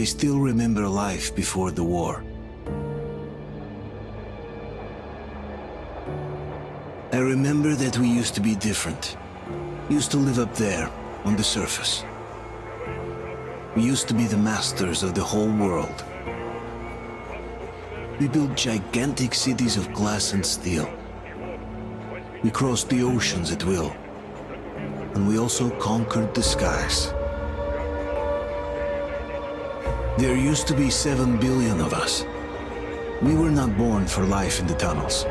still remember life before the war. I remember that we used to be different. Used to live up there, on the surface. We used to be the masters of the whole world. We built gigantic cities of glass and steel. We crossed the oceans at will. And we also conquered the skies. There used to be 7 billion of us. We were not born for life in the tunnels.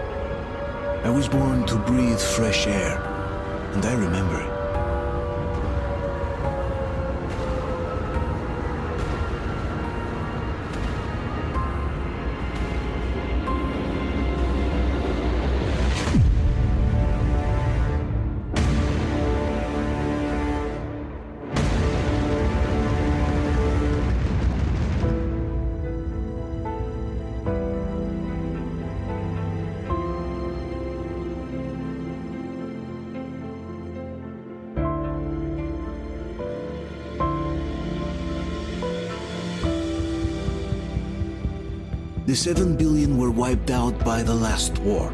I was born to breathe fresh air, and I remember it. The 7 billion were wiped out by the last war.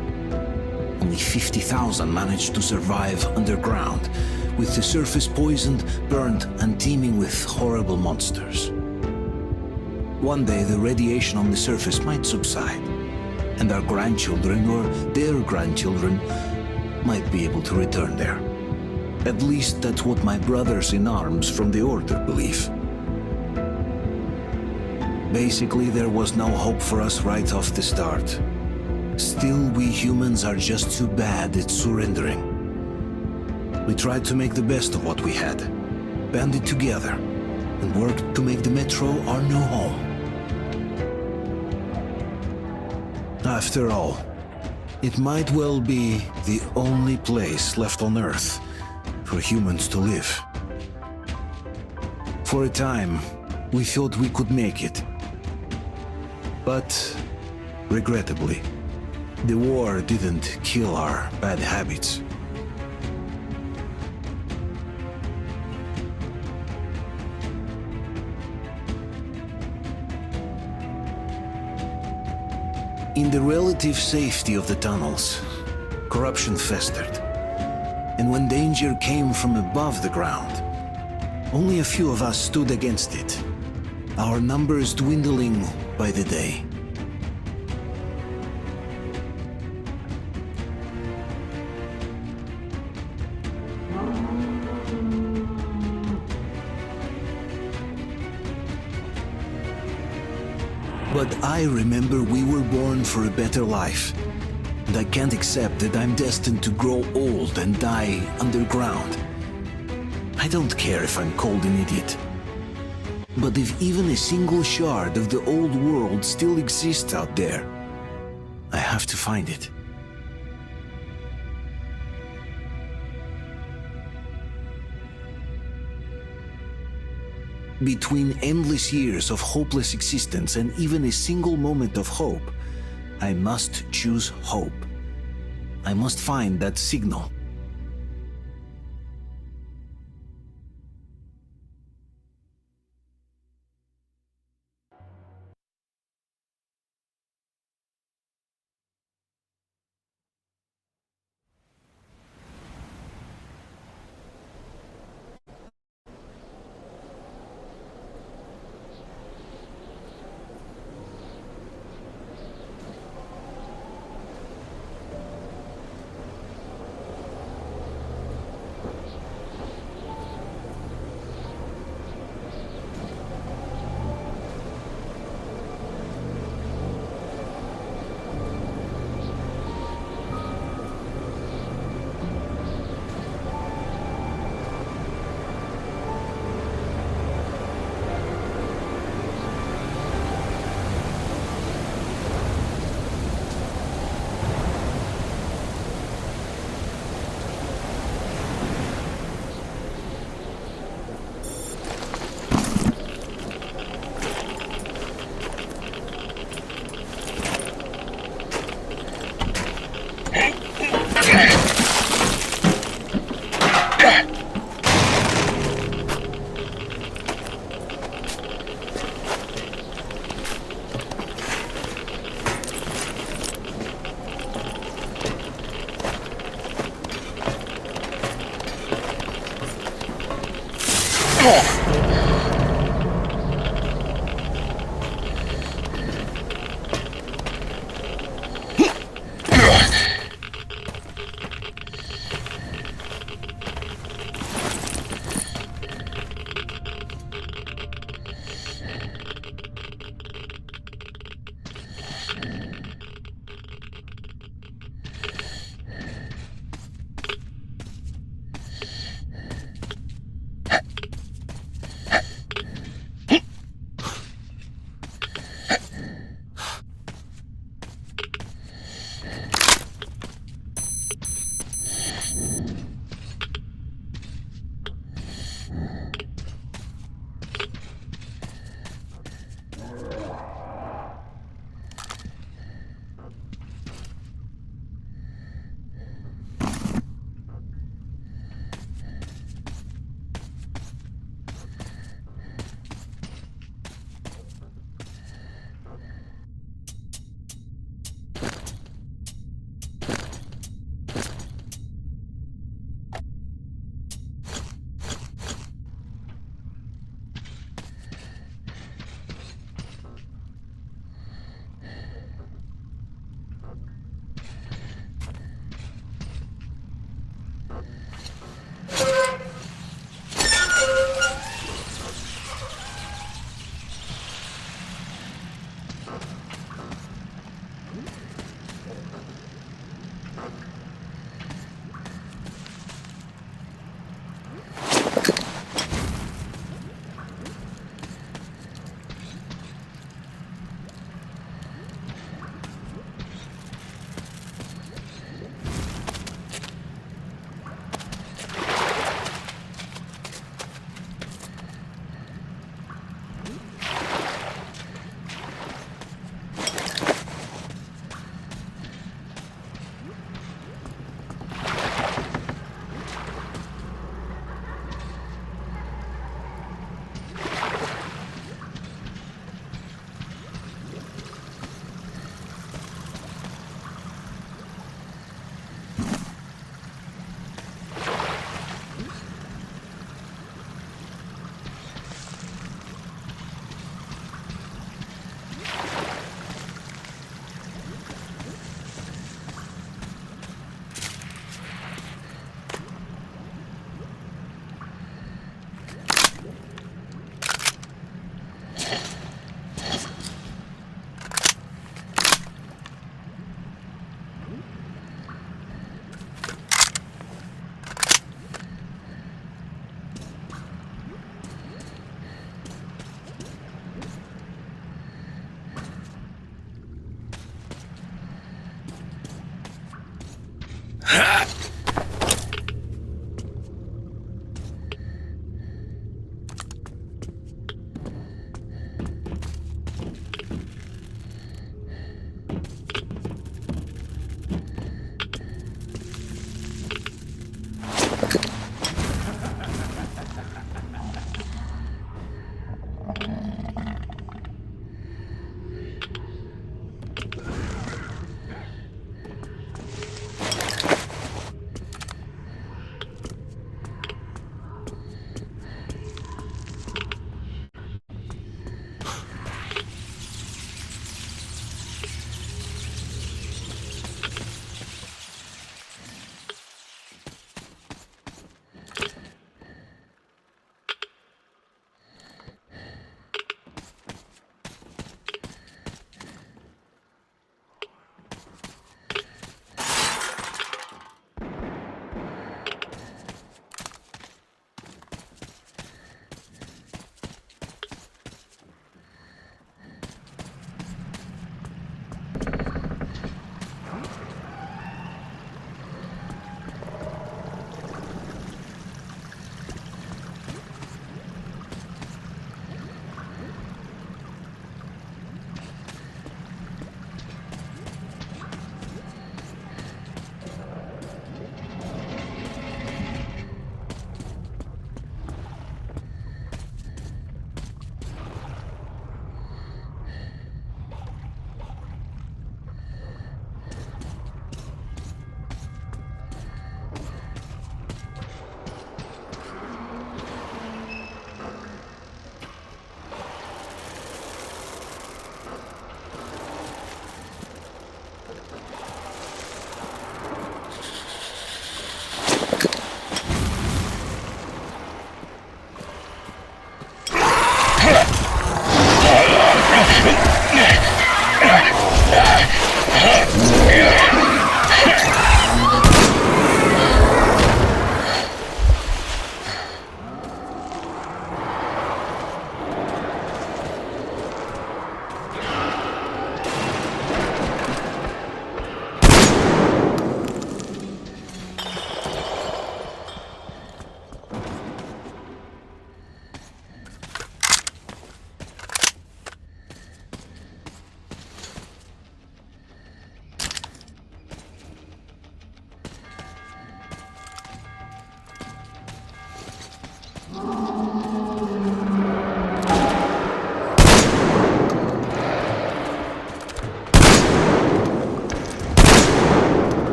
Only 50,000 managed to survive underground, with the surface poisoned, burned, and teeming with horrible monsters. One day the radiation on the surface might subside, and our grandchildren or their grandchildren might be able to return there. At least that's what my brothers in arms from the Order believe. Basically, there was no hope for us right off the start. Still, we humans are just too bad at surrendering. We tried to make the best of what we had, banded together, and worked to make the Metro our new home. After all, it might well be the only place left on Earth for humans to live. For a time, we thought we could make it. But, regrettably, the war didn't kill our bad habits. In the relative safety of the tunnels, corruption festered. And when danger came from above the ground, only a few of us stood against it, our numbers dwindling by the day. But I remember we were born for a better life, and I can't accept that I'm destined to grow old and die underground. I don't care if I'm called an idiot. But if even a single shard of the old world still exists out there, I have to find it. Between endless years of hopeless existence and even a single moment of hope, I must choose hope. I must find that signal.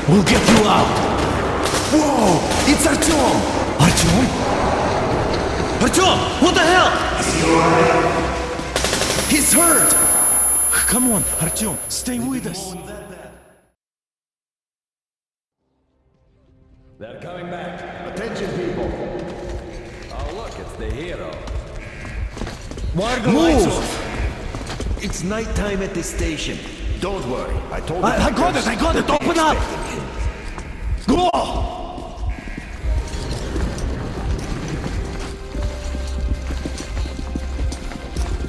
We'll get you out! Whoa! It's Artyom! Artyom? Artyom! What the hell? He's hurt! Come on, Artyom, stay with us. They're coming back. Attention, people. Oh, look, it's the hero. Why are the lights off? It's nighttime at the station. Don't worry, I told you. I got it! Open up! Go!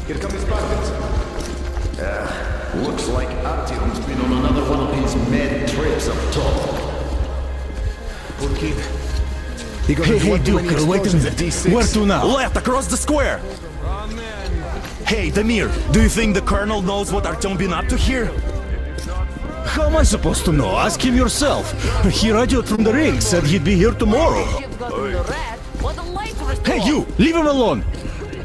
Here come his buckets. Looks like Artyom's been on another one of his mad trips up top. Poor kid. Hey, Duke, wait a minute. D6. Where to now? Left, across the square! Hey, Damir, do you think the Colonel knows what Artyom been up to here? How am I supposed to know? Ask him yourself. He radioed from the ring, said he'd be here tomorrow. Hey, you! Leave him alone!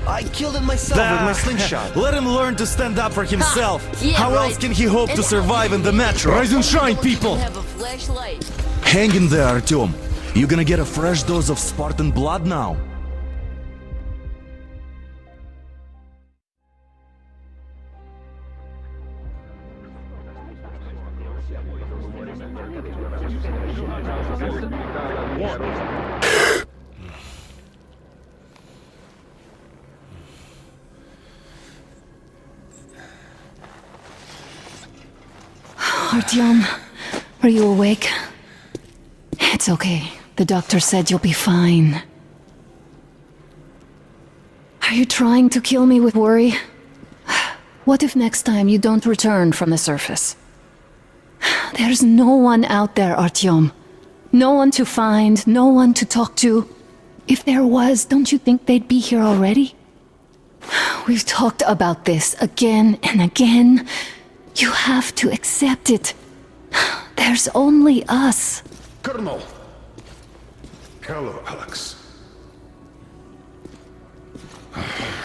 I killed him myself with my slingshot. Let him learn to stand up for himself. Yeah, How right. else can he hope to survive in the metro? Rise and shine, people! Have a flashlight. Hang in there, Artyom. You gonna get a fresh dose of Spartan blood now. Artyom, are you awake? It's okay. The doctor said you'll be fine. Are you trying to kill me with worry? What if next time you don't return from the surface? There's no one out there, Artyom. No one to find, no one to talk to. If there was, don't you think they'd be here already? We've talked about this again and again. You have to accept it. There's only us. Colonel! Hello, Alex.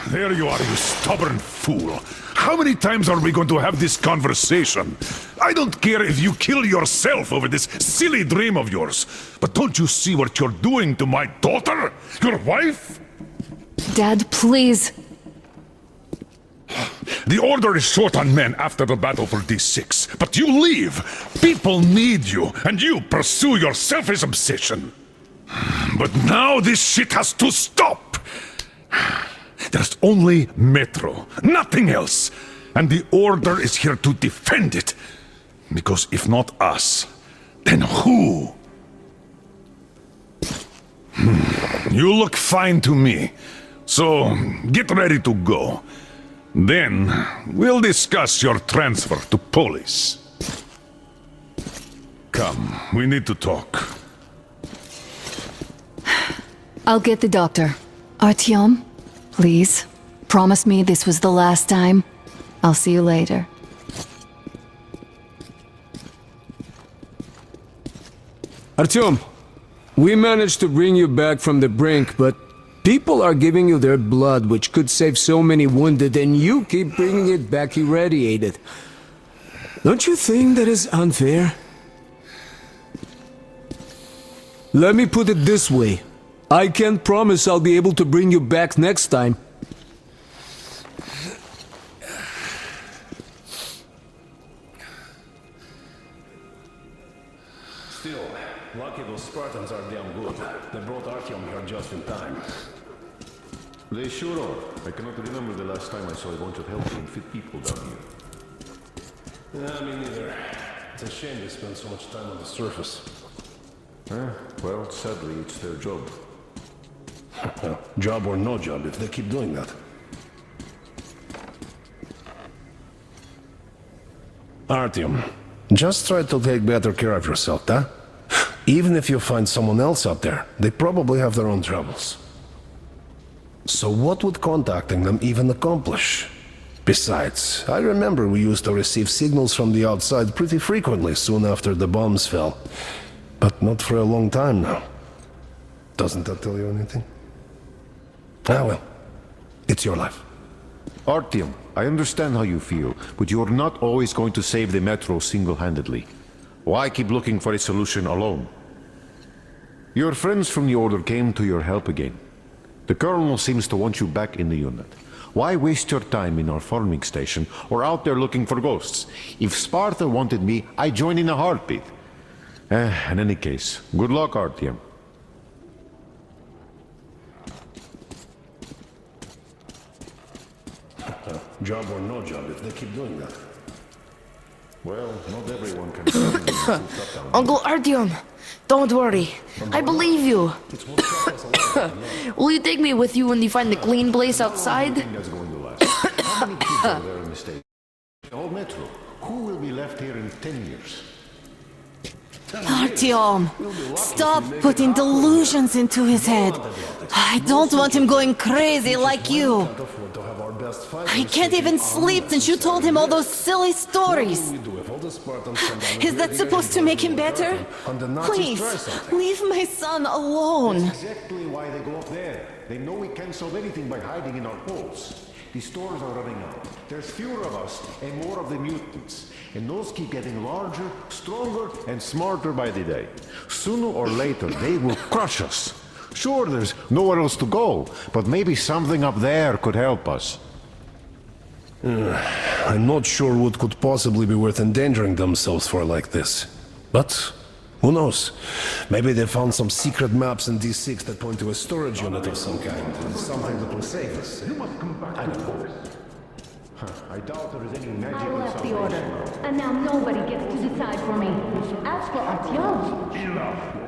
There you are, you stubborn fool. How many times are we going to have this conversation? I don't care if you kill yourself over this silly dream of yours, but don't you see what you're doing to my daughter? Your wife? Dad, please. The Order is short on men after the battle for D6, but you leave. People need you, and you pursue your selfish obsession. But now this shit has to stop. There's only Metro, nothing else. And the Order is here to defend it. Because if not us, then who? You look fine to me. So, get ready to go. Then, we'll discuss your transfer to police. Come, we need to talk. I'll get the doctor. Artyom, please, promise me this was the last time. I'll see you later. Artyom, we managed to bring you back from the brink, but people are giving you their blood, which could save so many wounded, and you keep bringing it back irradiated. Don't you think that is unfair? Let me put it this way. I can't promise I'll be able to bring you back next time. Still, lucky those Spartans are damn good. They brought Artyom here just in time. They sure are. I cannot remember the last time I saw a bunch of healthy and fit people down here. Yeah, me neither. It's a shame they spend so much time on the surface. Well, sadly, it's their job. Job or no job, if they keep doing that. Artyom, just try to take better care of yourself, huh? Even if you find someone else out there, they probably have their own troubles. So what would contacting them even accomplish? Besides, I remember we used to receive signals from the outside pretty frequently soon after the bombs fell. But not for a long time now. Doesn't that tell you anything? Ah well, it's your life. Artyom, I understand how you feel, but you're not always going to save the Metro single-handedly. Why keep looking for a solution alone? Your friends from the Order came to your help again. The Colonel seems to want you back in the unit. Why waste your time in our farming station or out there looking for ghosts? If Sparta wanted me, I'd join in a heartbeat. In any case, good luck, Artyom. Job or no job, if they keep doing that. Well, not everyone can. Uncle Artyom, don't worry. I believe you. Will you take me with you when you find the clean place outside? That's going to last. How many people are there in the state? Oh, Metro. Who will be left here in 10 years? Artyom, stop putting delusions into his head. I don't want him going crazy like you. I can't even sleep since you told him all those silly stories. Is that supposed to make him better? Please, leave my son alone. That's exactly why they go up there. They know we can't solve anything by hiding in our holes. The stores are running out. There's fewer of us and more of the mutants. And those keep getting larger, stronger, and smarter by the day. Sooner or later, they will crush us. Sure, there's nowhere else to go, but maybe something up there could help us. I'm not sure what could possibly be worth endangering themselves for like this. But who knows? Maybe they found some secret maps in D6 that point to a storage unit of some kind. Something that will save us. You must come back. I don't know. I doubt there is any magic I in left the salvation. order, and now nobody gets to decide for me. As for Artyom,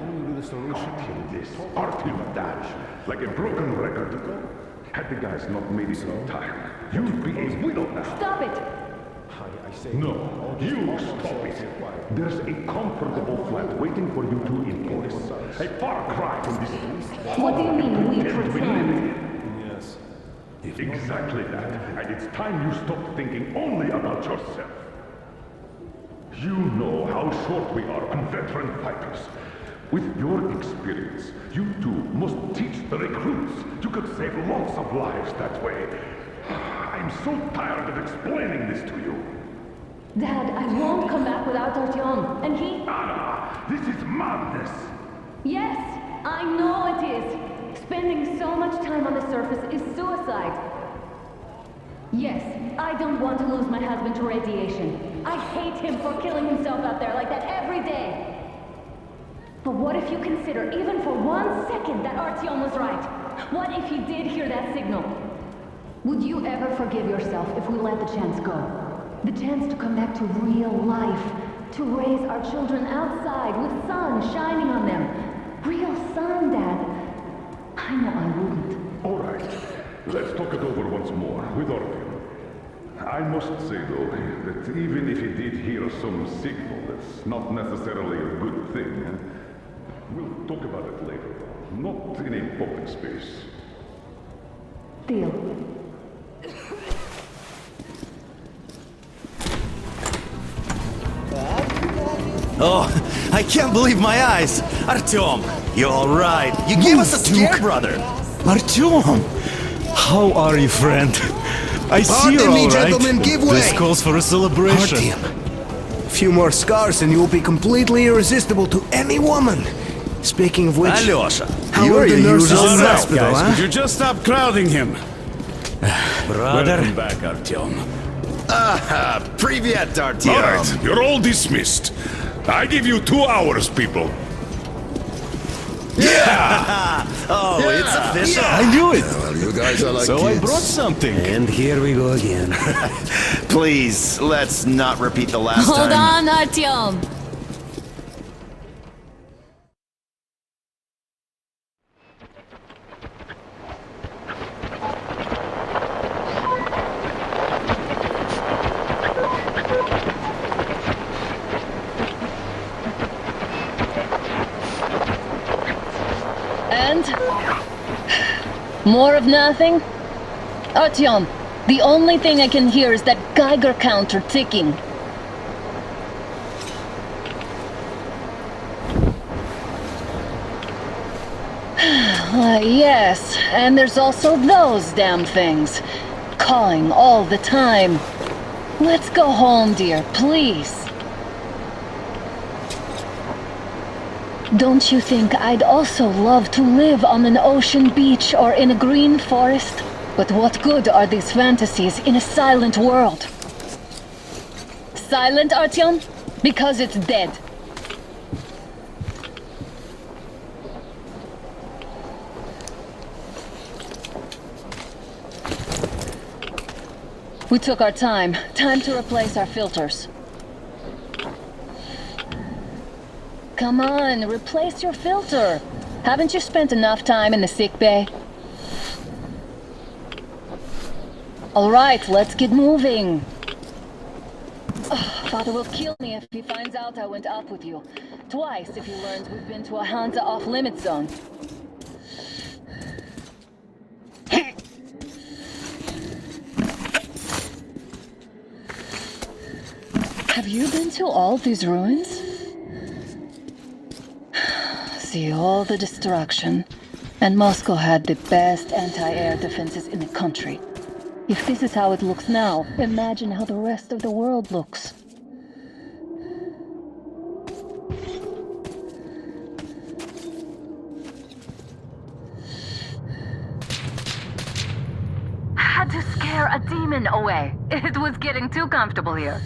Only the solution to this. Artyom died like a broken record. Had the guys not made it on time, You'll be a widow now. Stop it! No, you stop it. There's a comfortable flat waiting for you two in Geforce. A far cry from this. What do you mean, we Can't pretend? believe it. Exactly that. And it's time you stopped thinking only about yourself. You know how short we are on veteran fighters. With your experience, you two must teach the recruits. You could save lots of lives that way. I'm so tired of explaining this to you. Dad, I won't come back without Artyom, and he... Anna, this is madness. Yes, I know it is. Spending so much time on the surface is suicide. Yes, I don't want to lose my husband to radiation. I hate him for killing himself out there like that every day. But what if you consider, even for 1 second, that Artyom was right? What if he did hear that signal? Would you ever forgive yourself if we let the chance go? The chance to come back to real life. To raise our children outside with sun shining on them. Real sun, Dad. I know I wouldn't. All right, let's talk it over once more with Artyom. I must say, though, that even if he did hear some signal, that's not necessarily a good thing. We'll talk about it later, not in a public space. Deal. Oh, I can't believe my eyes! Artyom, you're alright. You gave us a scare, brother. Artyom! How are you, friend? I see you're Pardon me, all right. gentlemen, give way. This calls for a celebration. Artyom, a few more scars and you will be completely irresistible to any woman. Speaking of which, Alyosha, how you are are the your nurses usual in the self, hospital, guys. huh? Could you just stop crowding him? brother. Welcome back, Artyom. Привет, Artyom. All right, you're all dismissed. I give you 2 hours, people. Oh, it's official. I knew it. Well, you guys are like So I kids. brought something. And here we go again. Please, let's not repeat the last Hold time. on, Artyom. And? More of nothing? Artyom, the only thing I can hear is that Geiger counter ticking. Yes, and there's also those damn things. Calling all the time. Let's go home, dear, please. Don't you think I'd also love to live on an ocean beach or in a green forest? But what good are these fantasies in a silent world? Silent, Artyom? Because it's dead. We took our time. Time to replace our filters. Come on, replace your filter. Haven't you spent enough time in the sick bay? All right, let's get moving. Father will kill me if he finds out I went out with you. Twice if he learns we've been to a Hansa off-limit zone. Have you been to all these ruins? See all the destruction. And Moscow had the best anti-air defenses in the country. If this is how it looks now, imagine how the rest of the world looks. Had to scare a demon away. It was getting too comfortable here.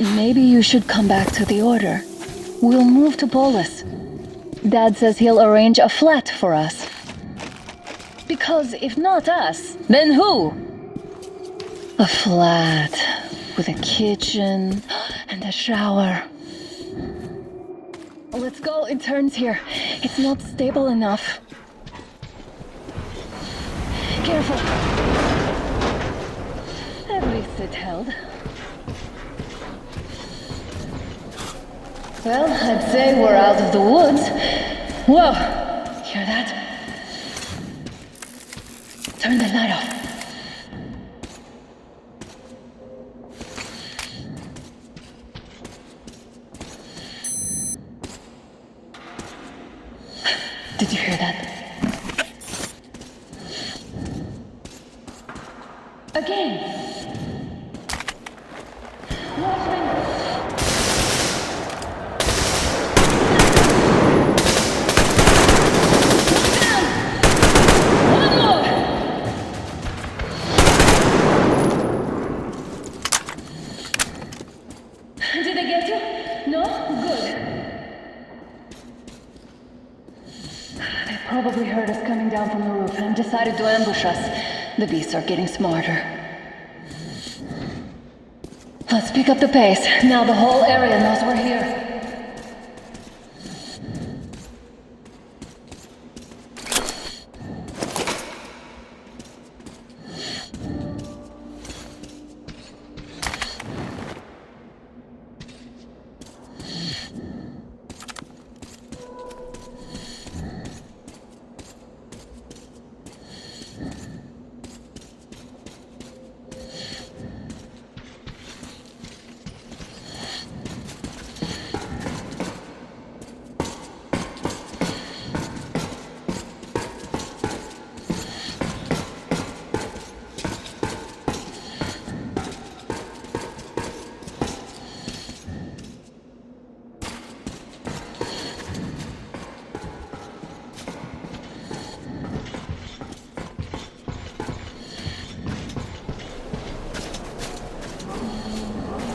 maybe you should come back to the Order. We'll move to Polis. Dad says he'll arrange a flat for us. Because if not us, then who? A flat with a kitchen and a shower. Let's go in turns here. It's not stable enough. Careful. At least it held. Well, I'd say we're out of the woods. Whoa! Hear that? Turn the light off. Did you hear that? Again! Watchman! Down! One more! Did I get you? No? Good. They probably heard us coming down from the roof and decided to ambush us. The beasts are getting smarter. Let's pick up the pace. Now the whole area knows we're here.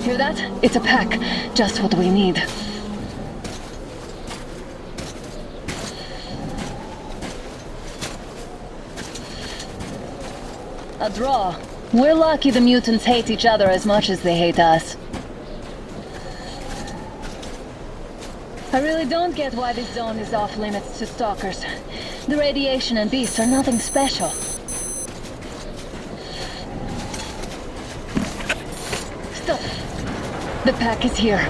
Hear that? It's a pack. Just what we need. A draw. We're lucky the mutants hate each other as much as they hate us. I really don't get why this zone is off limits to stalkers. The radiation and beasts are nothing special. Stop. The pack is here.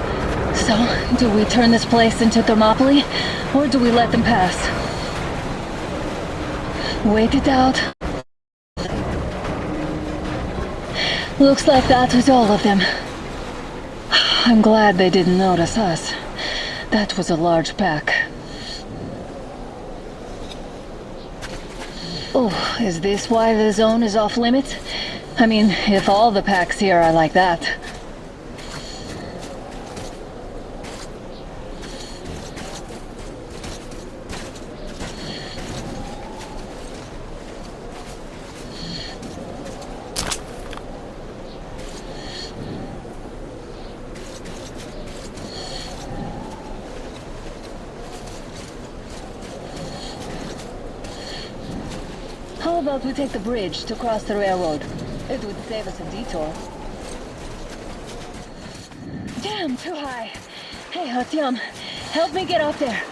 So, do we turn this place into Thermopylae, or do we let them pass? Wait it out. Looks like that was all of them. I'm glad they didn't notice us. That was a large pack. Oh, is this why the zone is off limits? I mean, if all the packs here are like that. How about we take the bridge to cross the railroad? It would save us a detour. Damn, too high. Hey, Artyom, help me get up there.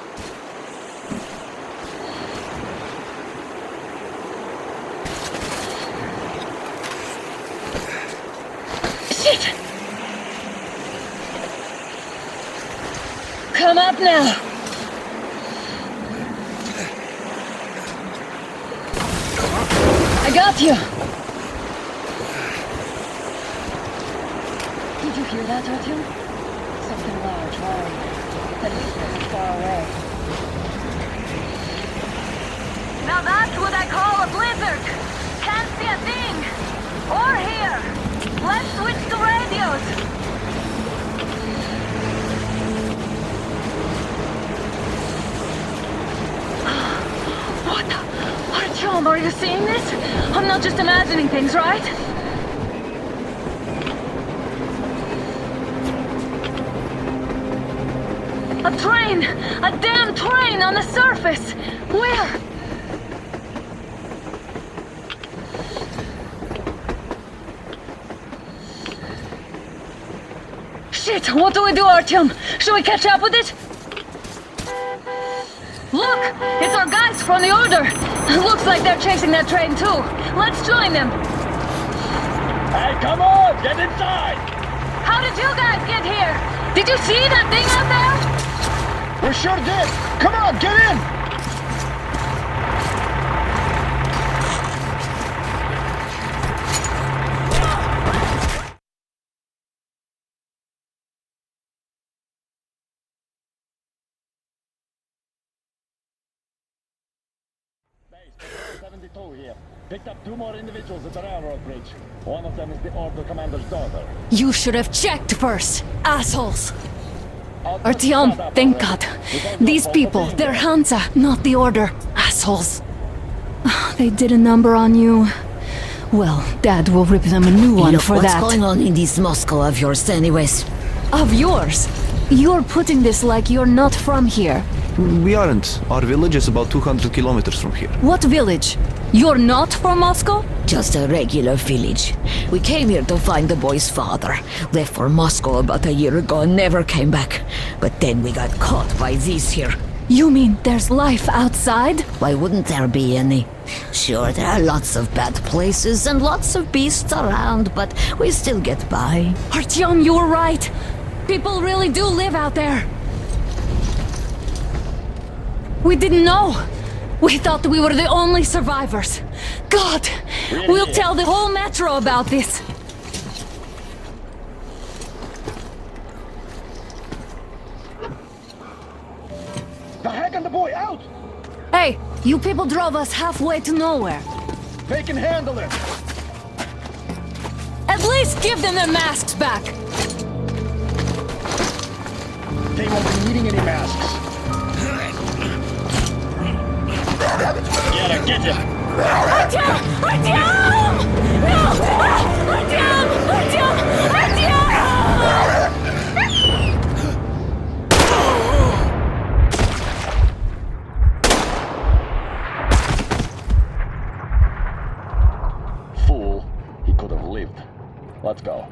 Shit! Come up now! I got you! Did you hear that, Artyom? Something large, roaring. At least it's far away. Now that's what I call a blizzard! Can't see a thing! Or hear! Let's switch to radios! What the? Artyom, are you seeing this? I'm not just imagining things, right? A train! A damn train on the surface! Where? Shit! What do we do, Artyom? Should we catch up with it? Look! It's our guys from the Order! Looks like they're chasing that train too. Let's join them! Hey, come on! Get inside! How did you guys get here? Did you see that thing out there? We sure did! Come on, get in! Base 72 here. Picked up 2 more individuals at the railroad bridge. One of them is the Order Commander's daughter. You should have checked first, assholes! Artyom, thank God. These people, they're Hansa, not the Order. Assholes. They did a number on you. Well, Dad will rip them a new one Look, for that. what's going on in this Moscow of yours anyways? Of yours? You're putting this like you're not from here. We aren't. Our village is about 200 kilometers from here. What village? You're not from Moscow? Just a regular village. We came here to find the boy's father. Left for Moscow about a year ago and never came back. But then we got caught by these here. You mean there's life outside? Why wouldn't there be any? Sure, there are lots of bad places and lots of beasts around, but we still get by. Artyom, you were right. People really do live out there. We didn't know. We thought we were the only survivors. God, we'll tell the whole metro about this. The heck and the boy out! Hey, you people drove us halfway to nowhere. They can handle it! At least give them their masks back. They won't be needing any masks. Get him! Artyom! Artyom! No! Artyom! Artyom! Artyom! Fool. He could have lived. Let's go.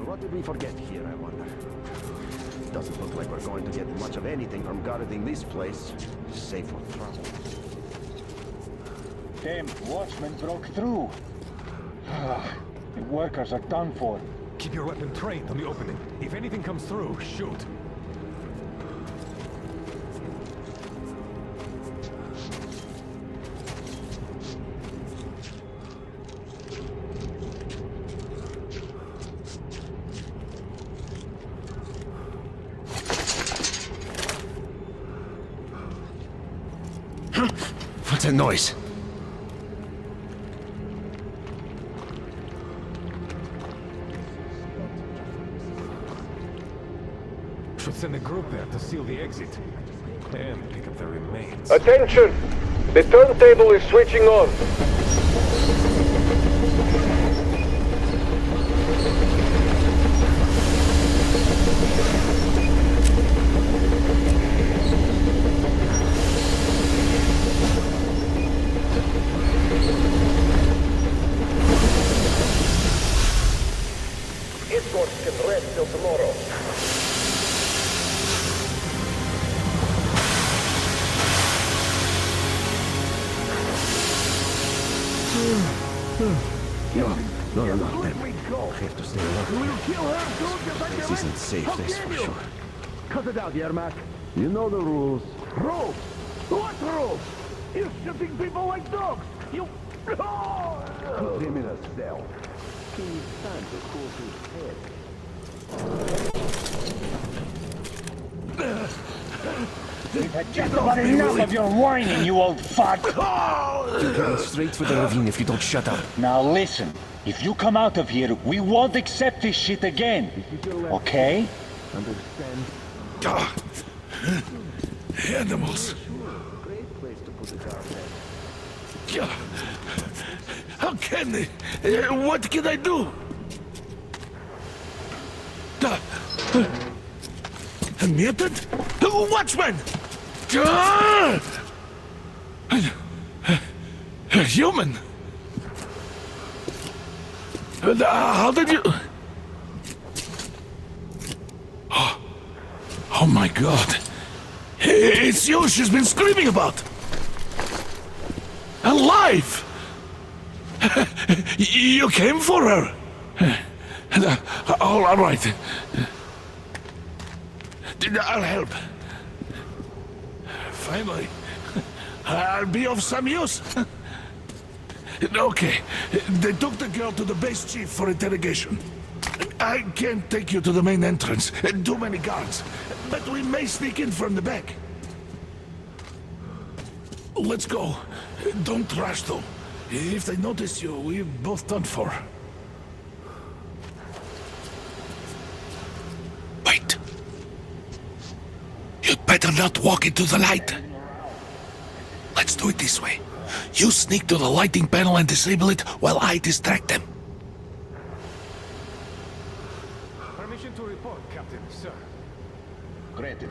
What did we forget here, I wonder? Doesn't look like we're going to get much of anything from guarding this place. Safe for travel. Damn watchman broke through. The workers are done for. Keep your weapon trained on the opening. If anything comes through, shoot. What's that noise? Should send a group there to seal the exit. And pick up the remains. Attention! The turntable is switching on. Escorts can rest till tomorrow. No. I have to stay alert. This isn't safe, that's for sure. Cut it out, Yermak. You know the rules. Rules? What rules? You're shooting people like dogs. You... Put him in a cell. He's time to cool his head. We've had just about enough of your whining, you old fart! You're going straight for the ravine if you don't shut up. Now listen, if you come out of here, we won't accept this shit again. Okay? Understand? Animals. Great place to put it out there. How can they? What can I do? A mutant? Watchman! A human? How did you... Oh my god. It's you she's been screaming about. Alive! You came for her. All right. I'll help. Finally, I'll be of some use. Okay, they took the girl to the base chief for interrogation. I can't take you to the main entrance. Too many guards. But we may sneak in from the back. Let's go. Don't rush, though. If they notice you, we're both done for. Wait. You'd better not walk into the light. Let's do it this way. You sneak to the lighting panel and disable it while I distract them. Permission to report, Captain, sir. Granted.